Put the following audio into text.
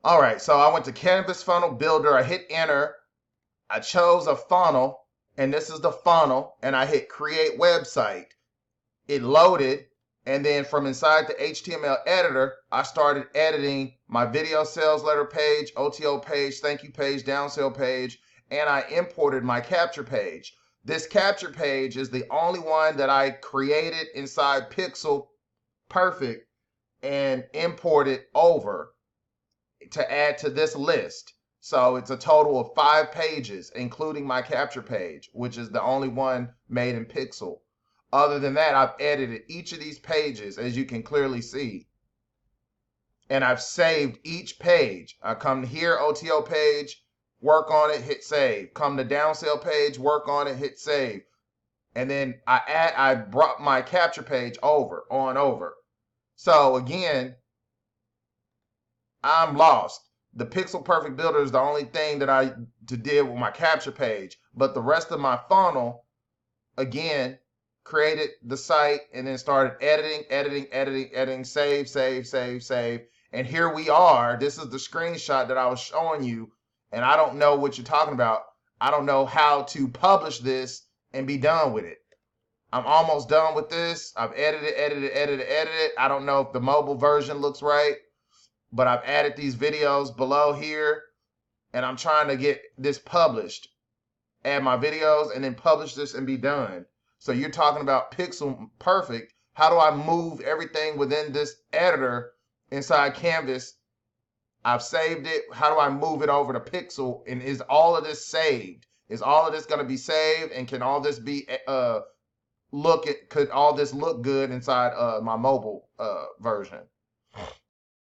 All right, so I went to Canvas Funnel Builder. I hit enter. I chose a funnel, and this is the funnel, and I hit create website. It loaded, and then from inside the HTML editor, I started editing my video sales letter page, OTO page, thank you page, downsell page, and I imported my capture page. This capture page is the only one that I created inside Pixel Perfect and imported over to add to this list. So it's a total of 5 pages, including my capture page, which is the only one made in Pixel. Other than that, I've edited each of these pages, as you can clearly see. And I've saved each page. I come here, OTO page, work on it, hit save. Come to downsell page, work on it, hit save. And then I brought my capture page over, on over. So again, I'm lost. The Pixel Perfect Builder is the only thing that I did with my capture page, but the rest of my funnel, again, created the site and then started editing, save. And here we are. This is the screenshot that I was showing you, and I don't know what you're talking about. I don't know how to publish this and be done with it. I'm almost done with this. I've edited. I don't know if the mobile version looks right, but I've added these videos below here, and I'm trying to get this published. Add my videos and then publish this and be done. So you're talking about Pixel Perfect. How do I move everything within this editor inside Canvas? I've saved it. How do I move it over to Pixel? And is all of this saved? Is all of this going to be saved? And can all this be could all this look good inside my mobile version?